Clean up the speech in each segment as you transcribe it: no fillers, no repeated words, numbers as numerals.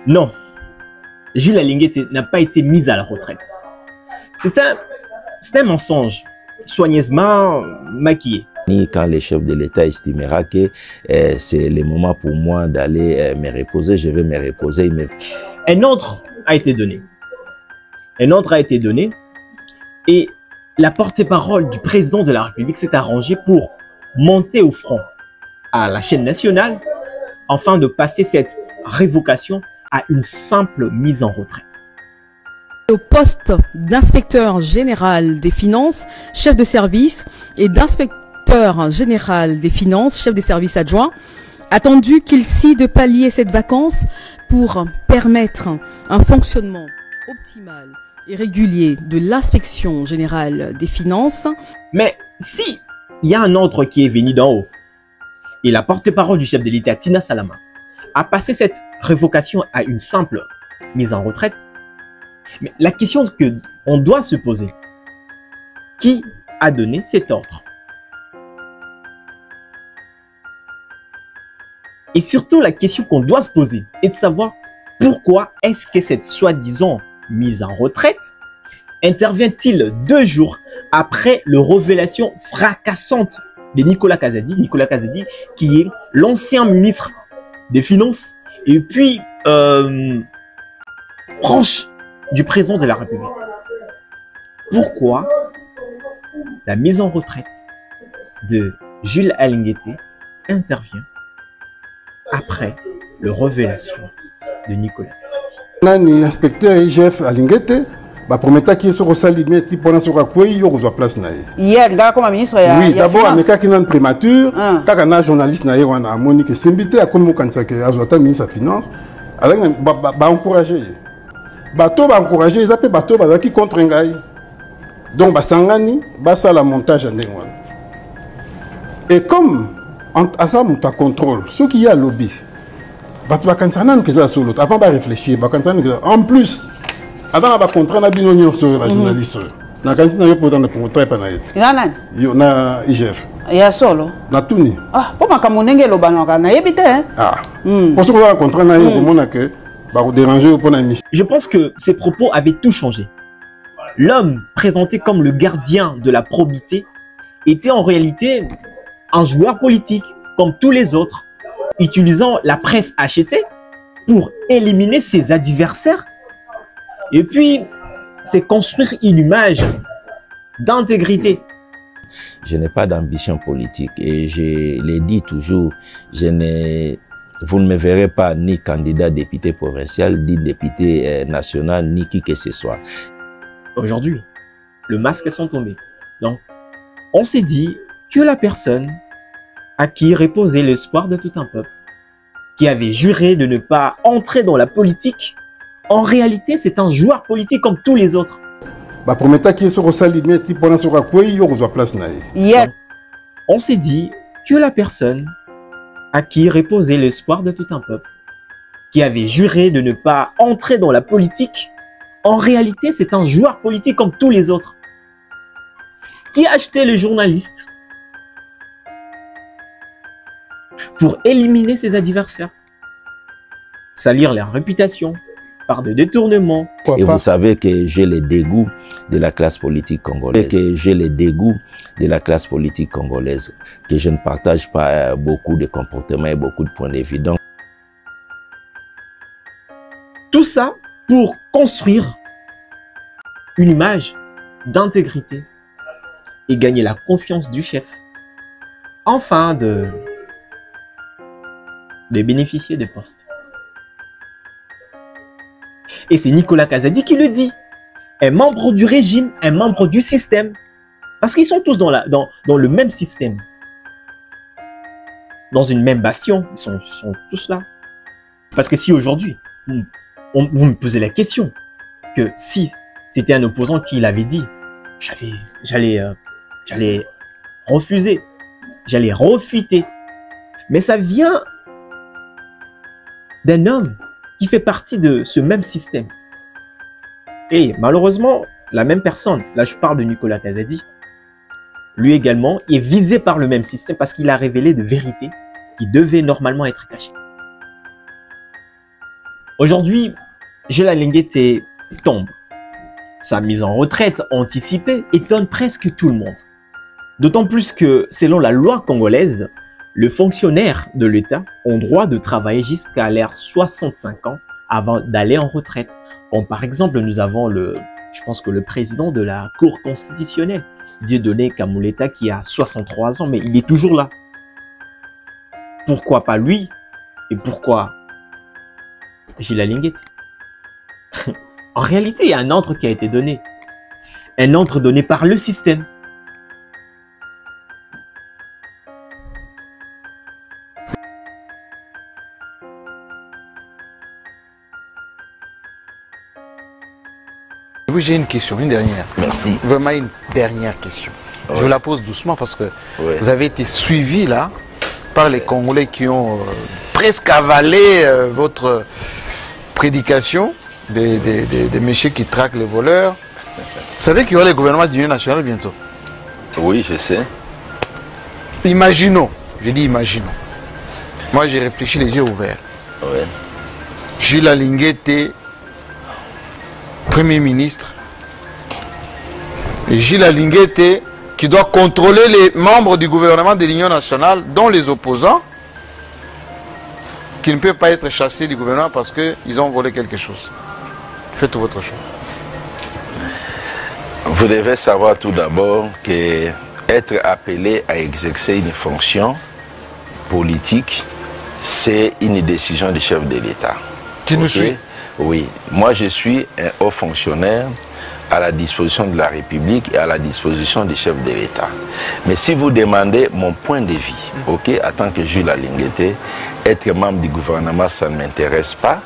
Non, Jules Alinguete n'a pas été mis à la retraite. C'est un mensonge, soigneusement maquillé. Quand le chef de l'État estimera que c'est le moment pour moi d'aller me reposer, je vais me reposer. Un ordre a été donné. Un ordre a été donné et la porte-parole du président de la République s'est arrangée pour monter au front à la chaîne nationale afin de passer cette révocation à une simple mise en retraite. Au poste d'inspecteur général des finances, chef de service, et d'inspecteur général des finances, chef des services adjoints, attendu qu'il s'y de pallier cette vacance pour permettre un fonctionnement optimal et régulier de l'inspection générale des finances. Mais si il y a un ordre qui est venu d'en haut et la porte-parole du chef de l'État, Tina Salama, a passé cette révocation à une simple mise en retraite, mais la question qu'on doit se poser, qui a donné cet ordre? Et surtout, la question qu'on doit se poser est de savoir pourquoi est-ce que cette soi-disant mise en retraite intervient-il 2 jours après la révélation fracassante de Nicolas Kazadi. Nicolas Kazadi qui est l'ancien ministre des Finances et puis proche du président de la République. Pourquoi la mise en retraite de Jules Alinguete intervient après la révélation de Nicolas Kazadi? Nani inspecteur IGF Alinguete promettait qu'il se ressalait pour la place na hier comme ministre oui d'abord ameka qui nan prémature quand un journaliste na wana amoni que Simbité a comme kanisa que azota ministre des finances avec encourager bateau encourager ils appellent bateau bazaki contre ngai donc basangani basa la montage ndengwa et comme à ça monta contrôle ce qui y a lobby bateau bakansanan que ça solo avant de réfléchir bakansanan en plus avant de contrat na bino nyonso la journaliste na kanisi na yo pour dans contrat pa na yete nana yo na IGF ya solo na tuni pour makamunenge lobanaka na yebite pour ce qu'on contrat na yo komona que ba ko déranger pour na émission. Je pense que ces propos avaient tout changé. L'homme présenté comme le gardien de la probité était en réalité un joueur politique comme tous les autres, utilisant la presse achetée pour éliminer ses adversaires. Et puis, c'est construire une image d'intégrité. Je n'ai pas d'ambition politique et je l'ai dit toujours, vous ne me verrez pas ni candidat député provincial, ni député national, ni qui que ce soit. Aujourd'hui, le masque sont tombés. Donc, on s'est dit que la personne à qui reposait l'espoir de tout un peuple, qui avait juré de ne pas entrer dans la politique, en réalité, c'est un joueur politique comme tous les autres. Promettait qu'il se ressalait pour la place na hier. On s'est dit que la personne à qui reposait l'espoir de tout un peuple, qui avait juré de ne pas entrer dans la politique, en réalité, c'est un joueur politique comme tous les autres. Qui a acheté les journalistes pour éliminer ses adversaires, salir leur réputation par de détournements. Et vous savez que j'ai le dégoût de la classe politique congolaise. Que j'ai le dégoût de la classe politique congolaise. Que je ne partage pas beaucoup de comportements et beaucoup de points de vue. Donc, tout ça pour construire une image d'intégrité et gagner la confiance du chef. Enfin, de bénéficier des postes. Et c'est Nicolas Kazadi qui le dit. Un membre du régime, un membre du système. Parce qu'ils sont tous dans le même système. Dans une même bastion. Ils sont tous là. Parce que si aujourd'hui, vous me posez la question, que si c'était un opposant qui l'avait dit, j'allais refuser. J'allais refuter. Mais ça vient d'un homme qui fait partie de ce même système. Et malheureusement, la même personne, là je parle de Nicolas Kazadi, lui également est visé par le même système parce qu'il a révélé de vérités qui devaient normalement être cachées. Aujourd'hui, Jules Alinguete tombe. Sa mise en retraite anticipée étonne presque tout le monde. D'autant plus que, selon la loi congolaise, les fonctionnaires de l'État ont droit de travailler jusqu'à leurs 65 ans avant d'aller en retraite. Comme par exemple, nous avons je pense que le président de la Cour constitutionnelle, Dieudonné Kamuleta, qui a 63 ans, mais il est toujours là. Pourquoi pas lui? Et pourquoi Jules Alinguete? En réalité, il y a un ordre qui a été donné. Un ordre donné par le système. Oui, j'ai une question, une dernière. Merci. Vraiment une dernière question. Ouais. Je la pose doucement parce que Ouais. vous avez été suivi là par les Congolais qui ont presque avalé votre prédication des messieurs qui traquent les voleurs. Vous savez qu'il y aura le gouvernement d'union nationale bientôt. Oui, je sais. Imaginons, je dis imaginons. Moi j'ai réfléchi les yeux ouverts. Ouais. Jules Alinguete, Premier ministre, et Jules Alinguete qui doit contrôler les membres du gouvernement de l'Union nationale, dont les opposants, qui ne peuvent pas être chassés du gouvernement parce qu'ils ont volé quelque chose. Faites votre choix. Vous devez savoir tout d'abord que être appelé à exercer une fonction politique, c'est une décision du chef de l'État. Qui nous suit? Oui. Moi, je suis un haut fonctionnaire à la disposition de la République et à la disposition du chef de l'État. Mais si vous demandez mon point de vue, ok, en tant que Jules Alinguete, être membre du gouvernement, ça ne m'intéresse pas.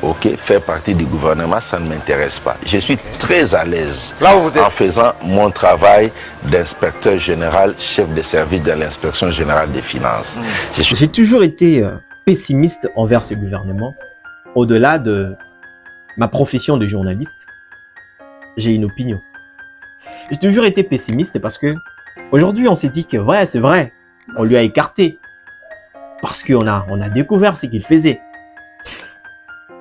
Ok, faire partie du gouvernement, ça ne m'intéresse pas. Je suis très à l'aise Là où vous êtes. en faisant mon travail d'inspecteur général, chef de service de l'inspection générale des finances. J'ai toujours été pessimiste envers ce gouvernement. Au-delà de ma profession de journaliste, j'ai une opinion. J'ai toujours été pessimiste parce que aujourd'hui on s'est dit que ouais, c'est vrai, on lui a écarté parce qu'on a découvert ce qu'il faisait.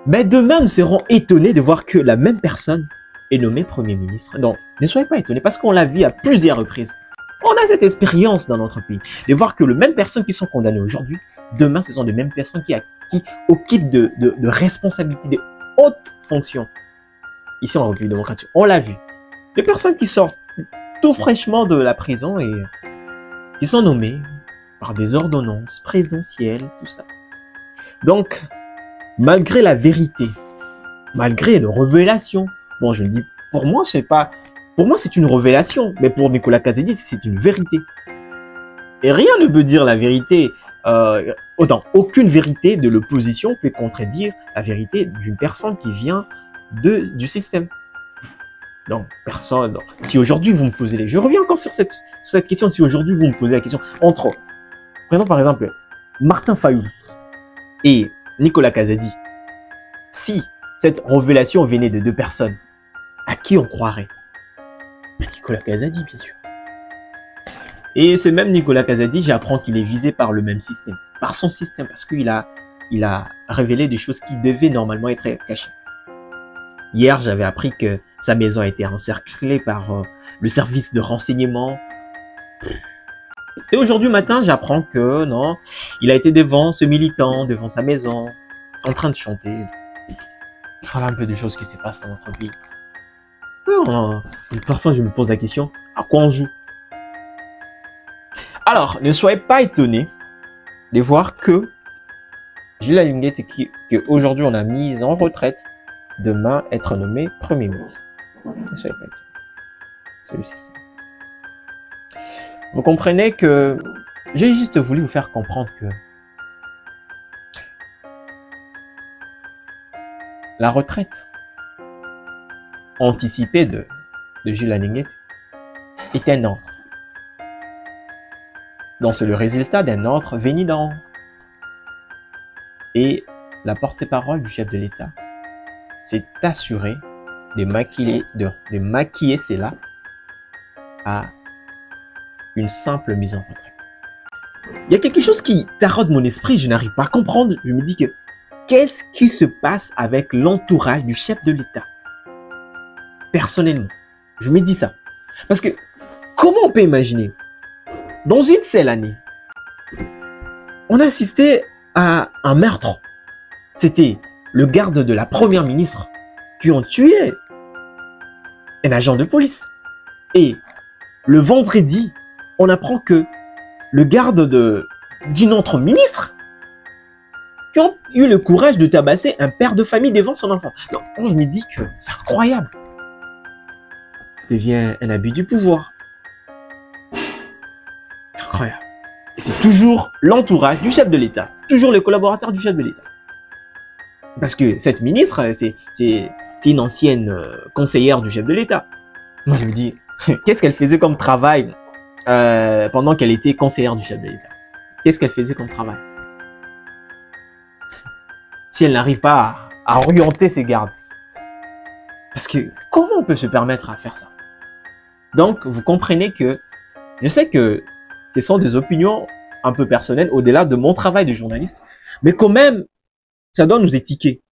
Mais demain, nous serons étonnés de voir que la même personne est nommée Premier ministre. Donc, ne soyez pas étonnés parce qu'on l'a vu à plusieurs reprises. On a cette expérience dans notre pays de voir que les mêmes personnes qui sont condamnées aujourd'hui, demain, ce sont les mêmes personnes qui occupent de responsabilités, de hautes fonctions ici en République démocratique. On l'a vu. Des personnes qui sortent tout fraîchement de la prison et qui sont nommées par des ordonnances présidentielles, tout ça. Donc, malgré la vérité, malgré les révélations, bon, je dis, pour moi, c'est une révélation, mais pour Nicolas Kazadi, c'est une vérité. Et rien ne peut dire la vérité, aucune vérité de l'opposition peut contredire la vérité d'une personne qui vient du système. Donc, personne. Donc, si aujourd'hui vous me posez je reviens encore sur cette question, si aujourd'hui vous me posez la question entre, prenons par exemple Martin Fayoul et Nicolas Kazadi, si cette révélation venait de deux personnes, à qui on croirait? À Nicolas Kazadi, bien sûr. Et ce même Nicolas Kazadi, j'apprends qu'il est visé par le même système, par son système, parce qu'il a révélé des choses qui devaient normalement être cachées. Hier, j'avais appris que sa maison a été encerclée par le service de renseignement. Et aujourd'hui matin, j'apprends que non, il a été devant ce militant, devant sa maison, en train de chanter. Voilà un peu des choses qui se passent dans notre pays. Parfois, je me pose la question, à quoi on joue? Alors, ne soyez pas étonnés de voir que Jules Alinguete, qu'aujourd'hui on a mis en retraite, demain être nommé Premier ministre. Ne soyez pas étonnés. Celui-ci, c'est ça. Vous comprenez que j'ai juste voulu vous faire comprendre que la retraite anticipée de Jules Alinguete est un ordre. Donc c'est le résultat d'un ordre venu d'en haut. Et la porte-parole du chef de l'État s'est assuré de maquiller cela à une simple mise en retraite. Il y a quelque chose qui taraude mon esprit, je n'arrive pas à comprendre. Je me dis que qu'est-ce qui se passe avec l'entourage du chef de l'État? Personnellement, je me dis ça. Parce que, comment on peut imaginer, dans une seule année, on a assisté à un meurtre. C'était le garde de la première ministre qui ont tué un agent de police. Et le vendredi, on apprend que le garde d'une autre ministre qui ont eu le courage de tabasser un père de famille devant son enfant. Donc, je me dis que c'est incroyable. Ça devient un abus du pouvoir. C'est incroyable. Et c'est toujours l'entourage du chef de l'État. Toujours les collaborateurs du chef de l'État. Parce que cette ministre, c'est une ancienne conseillère du chef de l'État. Moi, je me dis, qu'est-ce qu'elle faisait comme travail pendant qu'elle était conseillère du chef de l'État? Qu'est-ce qu'elle faisait comme travail? Si elle n'arrive pas à orienter ses gardes. Parce que comment on peut se permettre à faire ça? Donc, vous comprenez que je sais que ce sont des opinions un peu personnelles au-delà de mon travail de journaliste, mais quand même, ça doit nous étiquer.